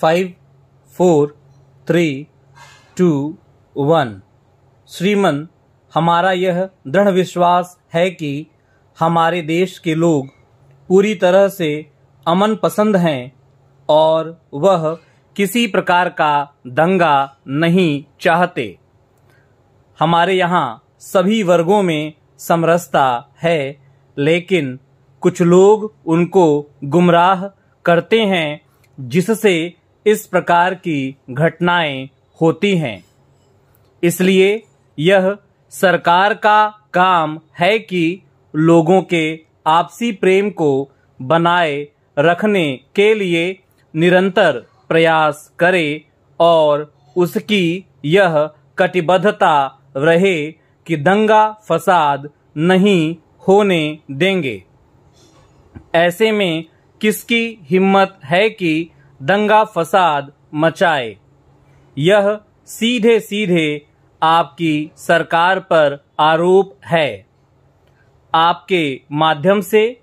5, 4, 3, 2, 1। श्रीमन, हमारा यह दृढ़ विश्वास है कि हमारे देश के लोग पूरी तरह से अमन पसंद हैं और वह किसी प्रकार का दंगा नहीं चाहते। हमारे यहाँ सभी वर्गों में समरसता है, लेकिन कुछ लोग उनको गुमराह करते हैं, जिससे इस प्रकार की घटनाएं होती हैं। इसलिए यह सरकार का काम है कि लोगों के आपसी प्रेम को बनाए रखने के लिए निरंतर प्रयास करे और उसकी यह कटिबद्धता रहे कि दंगा फसाद नहीं होने देंगे। ऐसे में किसकी हिम्मत है कि दंगा फसाद मचाए? यह सीधे सीधे आपकी सरकार पर आरोप है। आपके माध्यम से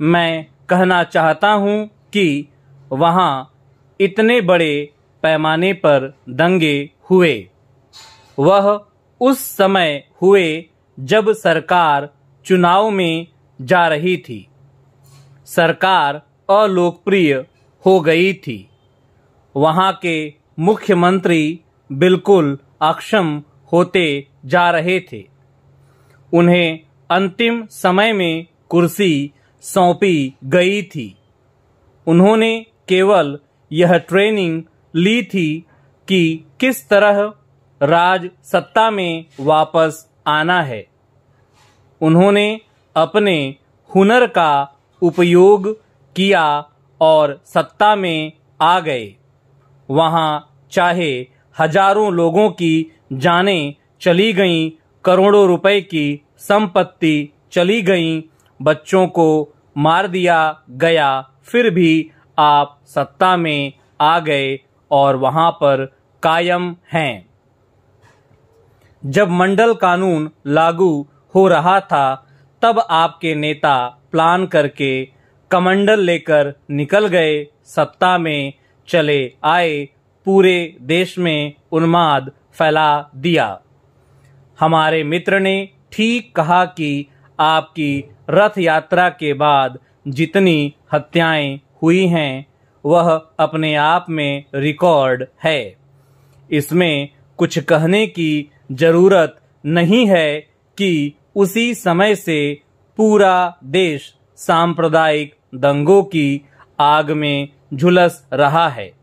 मैं कहना चाहता हूं कि वहां इतने बड़े पैमाने पर दंगे हुए, वह उस समय हुए जब सरकार चुनाव में जा रही थी। सरकार अलोकप्रिय हो गई थी। वहां के मुख्यमंत्री बिल्कुल अक्षम होते जा रहे थे। उन्हें अंतिम समय में कुर्सी सौंपी गई थी। उन्होंने केवल यह ट्रेनिंग ली थी कि किस तरह राज सत्ता में वापस आना है। उन्होंने अपने हुनर का उपयोग किया और सत्ता में आ गए। वहां चाहे हजारों लोगों की जानें चली गईं, करोड़ों रुपए की संपत्ति चली गईं, बच्चों को मार दिया गया, फिर भी आप सत्ता में आ गए और वहां पर कायम हैं। जब मंडल कानून लागू हो रहा था, तब आपके नेता प्लान करके कमंडल लेकर निकल गए, सत्ता में चले आए, पूरे देश में उन्माद फैला दिया। हमारे मित्र ने ठीक कहा कि आपकी रथ यात्रा के बाद जितनी हत्याएं हुई हैं, वह अपने आप में रिकॉर्ड है। इसमें कुछ कहने की जरूरत नहीं है कि उसी समय से पूरा देश सांप्रदायिक दंगों की आग में झुलस रहा है।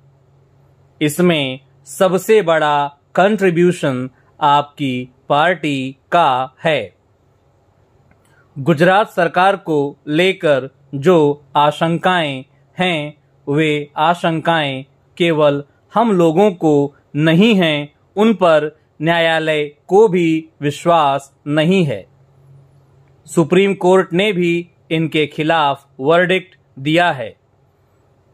इसमें सबसे बड़ा कंट्रीब्यूशन आपकी पार्टी का है। गुजरात सरकार को लेकर जो आशंकाएं हैं, वे आशंकाएं केवल हम लोगों को नहीं हैं, उन पर न्यायालय को भी विश्वास नहीं है। सुप्रीम कोर्ट ने भी इनके खिलाफ वर्डिक्ट दिया है।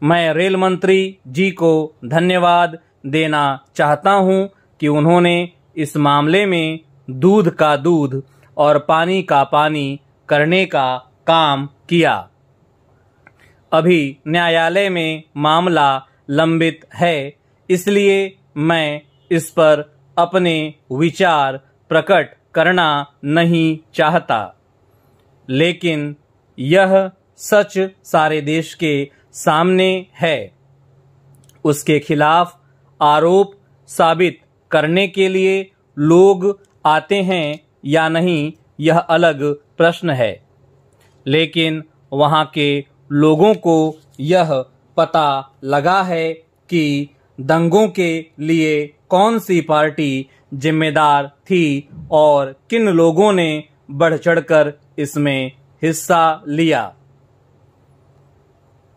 मैं रेल मंत्री जी को धन्यवाद देना चाहता हूं कि उन्होंने इस मामले में दूध का दूध और पानी का पानी करने का काम किया। अभी न्यायालय में मामला लंबित है, इसलिए मैं इस पर अपने विचार प्रकट करना नहीं चाहता। लेकिन यह सच सारे देश के सामने है। उसके खिलाफ आरोप साबित करने के लिए लोग आते हैं या नहीं, यह अलग प्रश्न है। लेकिन वहां के लोगों को यह पता लगा है कि दंगों के लिए कौन सी पार्टी जिम्मेदार थी और किन लोगों ने बढ़ चढ़कर इसमें हिस्सा लिया।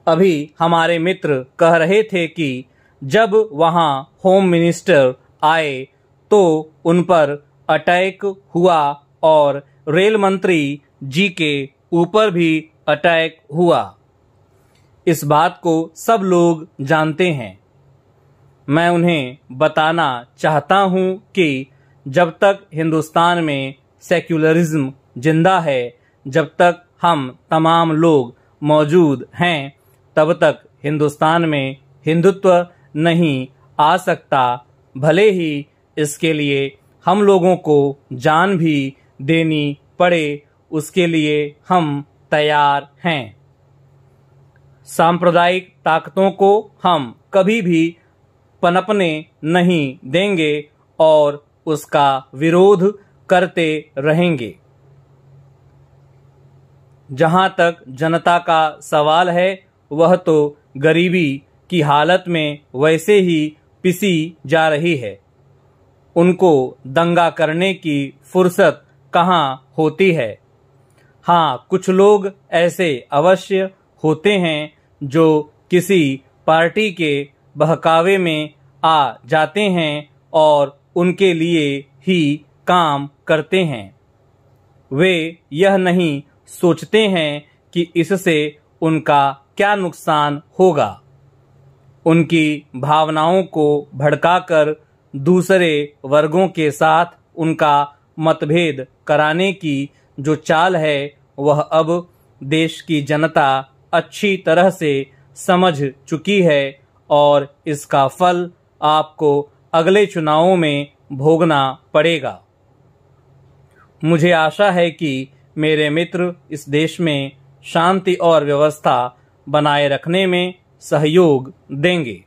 अभी हमारे मित्र कह रहे थे कि जब वहां होम मिनिस्टर आए तो उन पर अटैक हुआ और रेल मंत्री जी के ऊपर भी अटैक हुआ। इस बात को सब लोग जानते हैं। मैं उन्हें बताना चाहता हूं कि जब तक हिंदुस्तान में सेक्युलरिज्म जिंदा है, जब तक हम तमाम लोग मौजूद हैं, तब तक हिंदुस्तान में हिंदुत्व नहीं आ सकता, भले ही इसके लिए हम लोगों को जान भी देनी पड़े, उसके लिए हम तैयार हैं। सांप्रदायिक ताकतों को हम कभी भी पनपने नहीं देंगे और उसका विरोध करते रहेंगे। जहां तक जनता का सवाल है, वह तो गरीबी की हालत में वैसे ही पिसी जा रही है। उनको दंगा करने की फुर्सत कहाँ होती है। हाँ, कुछ लोग ऐसे अवश्य होते हैं जो किसी पार्टी के बहकावे में आ जाते हैं और उनके लिए ही काम करते हैं। वे यह नहीं सोचते हैं कि इससे उनका क्या नुकसान होगा। उनकी भावनाओं को भड़काकर दूसरे वर्गों के साथ उनका मतभेद कराने की जो चाल है, वह अब देश की जनता अच्छी तरह से समझ चुकी है और इसका फल आपको अगले चुनावों में भोगना पड़ेगा। मुझे आशा है कि मेरे मित्र इस देश में शांति और व्यवस्था बनाए रखने में सहयोग देंगे।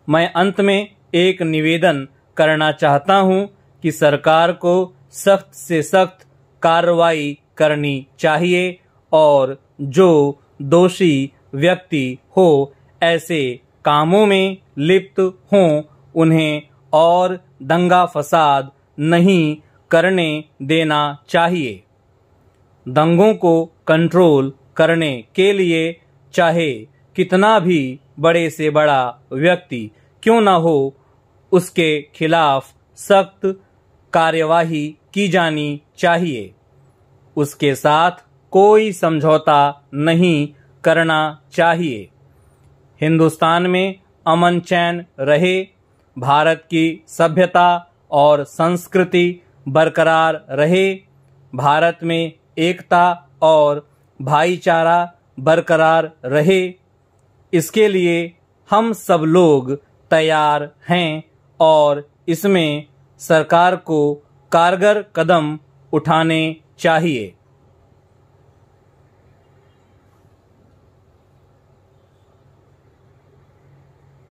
मैं अंत में एक निवेदन करना चाहता हूं कि सरकार को सख्त से सख्त कार्रवाई करनी चाहिए और जो दोषी व्यक्ति हो ऐसे कामों में लिप्त हों, उन्हें और दंगा फसाद नहीं करने देना चाहिए। दंगों को कंट्रोल करने के लिए चाहे कितना भी बड़े से बड़ा व्यक्ति क्यों न हो, उसके खिलाफ सख्त कार्यवाही की जानी चाहिए। उसके साथ कोई समझौता नहीं करना चाहिए। हिंदुस्तान में अमन चैन रहे, भारत की सभ्यता और संस्कृति बरकरार रहे, भारत में एकता और भाईचारा बरकरार रहे, इसके लिए हम सब लोग तैयार हैं और इसमें सरकार को कारगर कदम उठाने चाहिए।